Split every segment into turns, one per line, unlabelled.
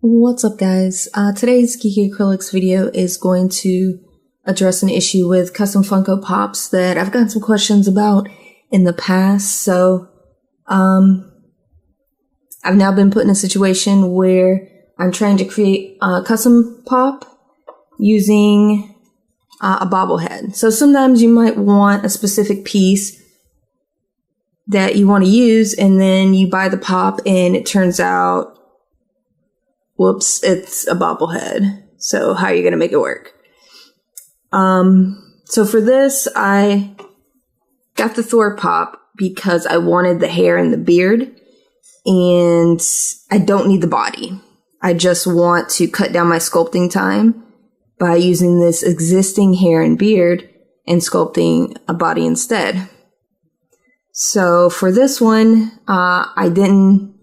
What's up, guys? Today's Geeky Acrylics video is going to address an issue with custom Funko Pops that I've gotten some questions about in the past. So, I've now been put in a situation where I'm trying to create a custom pop using a bobblehead. So sometimes you might want a specific piece that you want to use, and then you buy the pop and it turns out, whoops, it's a bobblehead. So how are you going to make it work? So for this, I got the Thor pop because I wanted the hair and the beard, and I don't need the body. I just want to cut down my sculpting time by using this existing hair and beard and sculpting a body instead. So for this one, I didn't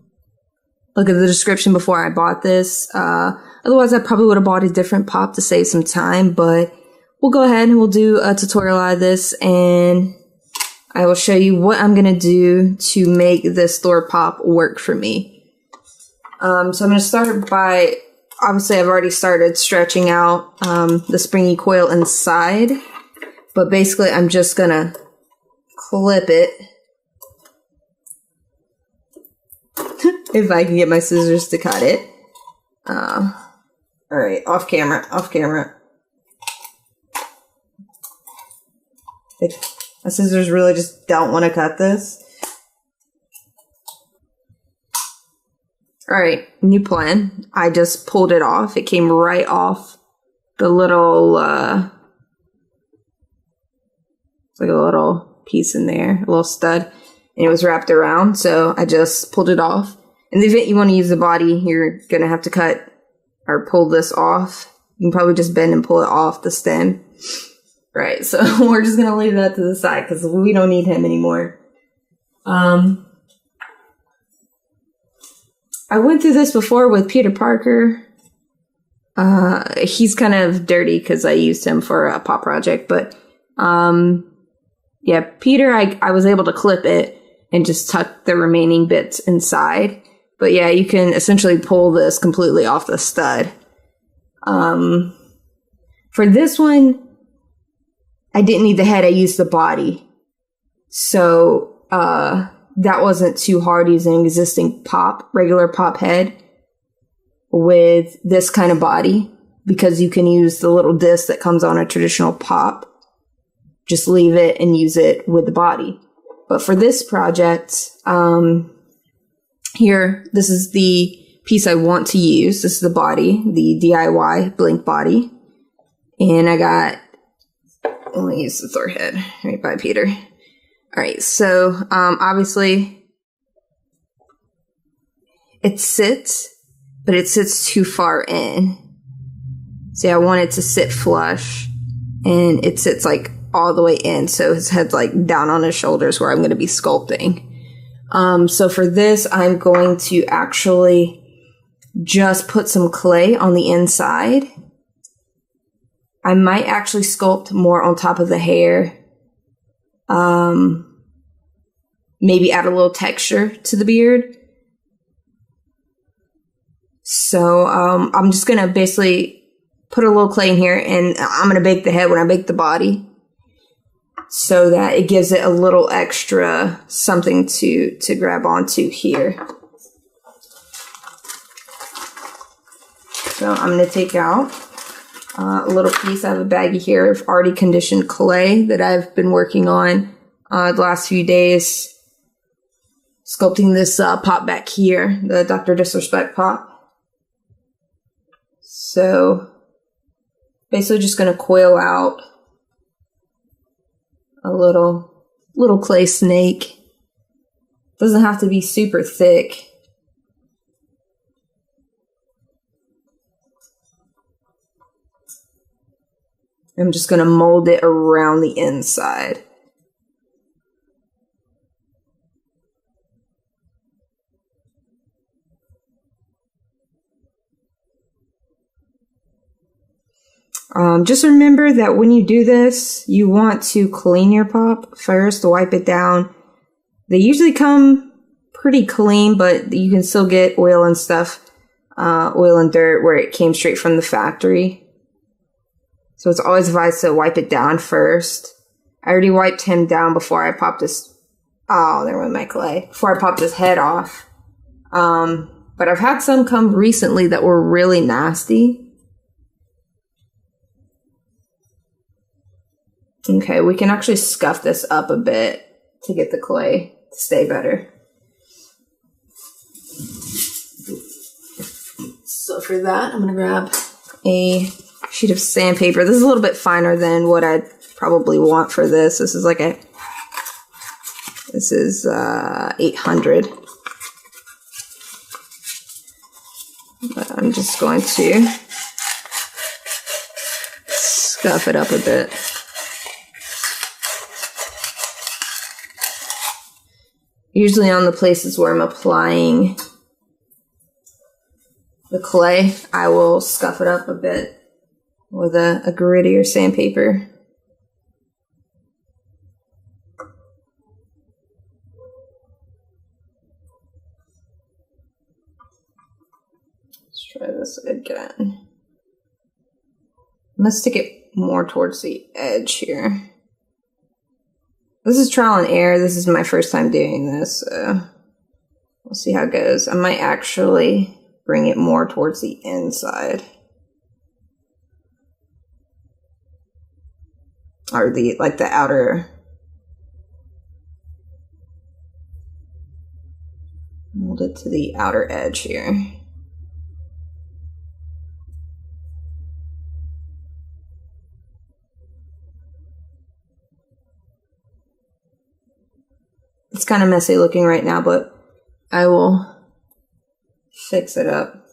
look at the description before I bought this. Otherwise, I probably would have bought a different pop to save some time, but we'll go ahead and we'll do a tutorial on this, and I will show you what I'm going to do to make this Thor pop work for me. So I'm going to start by, obviously I've already started stretching out the springy coil inside, but basically I'm just going to clip it. If I can get my scissors to cut it. Alright, off camera. My scissors really just don't want to cut this. Alright, new plan. I just pulled it off. It came right off the little, it's like a little piece in there, a little stud. And it was wrapped around, so I just pulled it off. In the event you want to use the body, you're going to have to cut or pull this off. You can probably just bend and pull it off the stem. Right, so we're just going to leave that to the side because we don't need him anymore. I went through this before with Peter Parker. He's kind of dirty because I used him for a pop project. But yeah, Peter, I was able to clip it and just tuck the remaining bits inside. But yeah, you can essentially pull this completely off the stud. For this one, I didn't need the head, I used the body. So that wasn't too hard using an existing pop, regular pop head with this kind of body, because you can use the little disc that comes on a traditional pop. Just leave it and use it with the body. But for this project, here, this is the piece I want to use. This is the body, the DIY blink body. And I got, let me use the Thor head right by Peter. All right, so obviously it sits, but it sits too far in. See, I want it to sit flush, and it sits like all the way in, so his head's like down on his shoulders where I'm going to be sculpting. So for this, I'm going to actually just put some clay on the inside. I might actually sculpt more on top of the hair. Maybe add a little texture to the beard. So I'm just going to basically put a little clay in here, and I'm going to bake the head when I bake the body, so that it gives it a little extra something to grab onto here. So I'm going to take out a little piece. I have a baggie here of already conditioned clay that I've been working on the last few days, sculpting this pop back here, the Dr. Disrespect pop. So basically just going to coil out a little clay snake. Doesn't have to be super thick. I'm just going to mold it around the inside. Just remember that when you do this, you want to clean your pop first, wipe it down. They usually come pretty clean, but you can still get oil and stuff oil and dirt where it came straight from the factory. So it's always advised to wipe it down first. I already wiped him down before I popped his... Oh, there went my clay. Before I popped his head off. But I've had some come recently that were really nasty. Okay, we can actually scuff this up a bit to get the clay to stay better. So for that, I'm going to grab a sheet of sandpaper. This is a little bit finer than what I'd probably want for this. This is 800. But I'm just going to scuff it up a bit. Usually on the places where I'm applying the clay, I will scuff it up a bit with a gritty or sandpaper. Let's try this again. I'm gonna stick it more towards the edge here. This is trial and error. This is my first time doing this, so we'll see how it goes. I might actually bring it more towards the inside. Or the outer. Mold it to the outer edge here. It's kind of messy looking right now, but I will fix it up.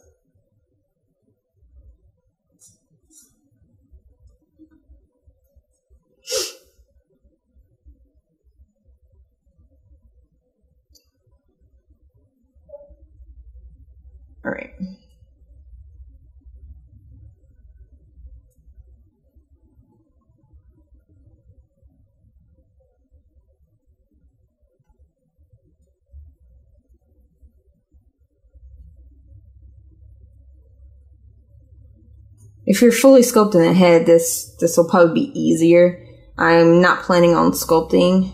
All right. If you're fully sculpting the head, this will probably be easier. I'm not planning on sculpting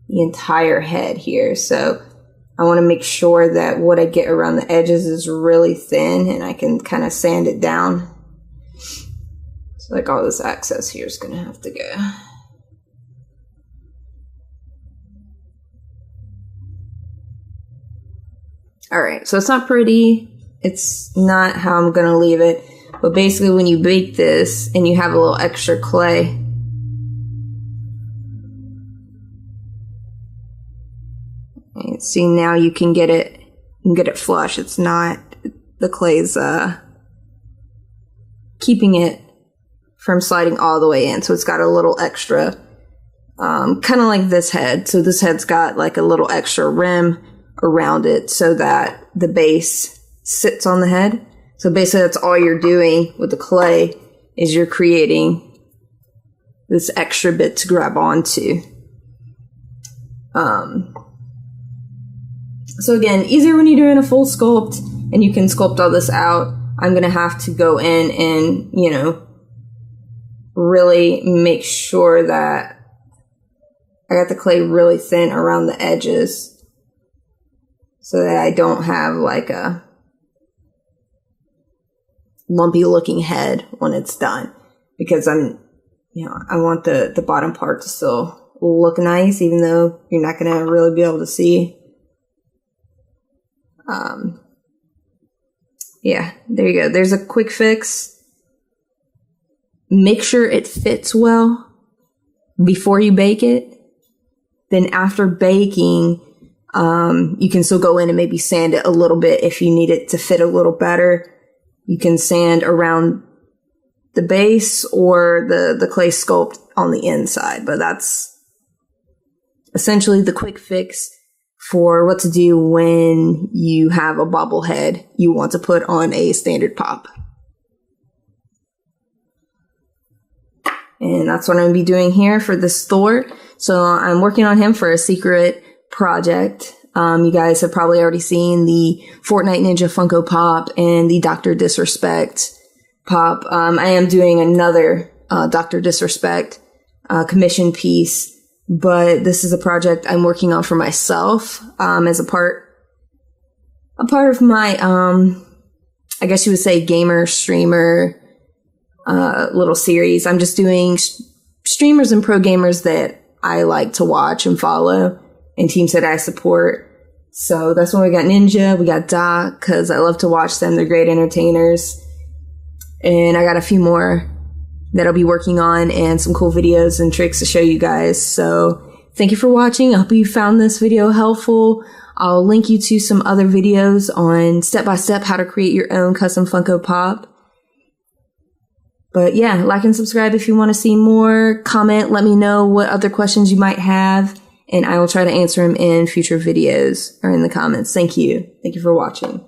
the entire head here, so I want to make sure that what I get around the edges is really thin and I can kind of sand it down. So all this excess here is going to have to go. Alright, so it's not pretty. It's not how I'm going to leave it. But basically when you bake this and you have a little extra clay, and see now you can get it flush. It's not, the clay's keeping it from sliding all the way in. So it's got a little extra, kind of like this head. So this head's got like a little extra rim around it so that the base sits on the head. So basically that's all you're doing with the clay is you're creating this extra bit to grab onto. So again, easier when you're doing a full sculpt and you can sculpt all this out. I'm going to have to go in and, really make sure that I got the clay really thin around the edges so that I don't have like a lumpy looking head when it's done, because I want the bottom part to still look nice, even though you're not going to really be able to see. Yeah, there you go. There's a quick fix. Make sure it fits well before you bake it. Then after baking, you can still go in and maybe sand it a little bit if you need it to fit a little better. You can sand around the base or the clay sculpt on the inside, but that's essentially the quick fix for what to do when you have a bobblehead you want to put on a standard pop. And that's what I'm going to be doing here for this Thor. So I'm working on him for a secret project. You guys have probably already seen the Fortnite Ninja Funko Pop and the Dr. Disrespect Pop. I am doing another Dr. Disrespect commission piece, but this is a project I'm working on for myself as a part of my, I guess you would say, gamer streamer little series. I'm just doing streamers and pro gamers that I like to watch and follow, and teams that I support. So that's when we got Ninja, we got Doc, because I love to watch them. They're great entertainers. And I got a few more that I'll be working on and some cool videos and tricks to show you guys. So thank you for watching. I hope you found this video helpful. I'll link you to some other videos on step-by-step how to create your own custom Funko Pop. But yeah, like and subscribe if you want to see more. Comment, let me know what other questions you might have, and I will try to answer them in future videos or in the comments. Thank you. Thank you for watching.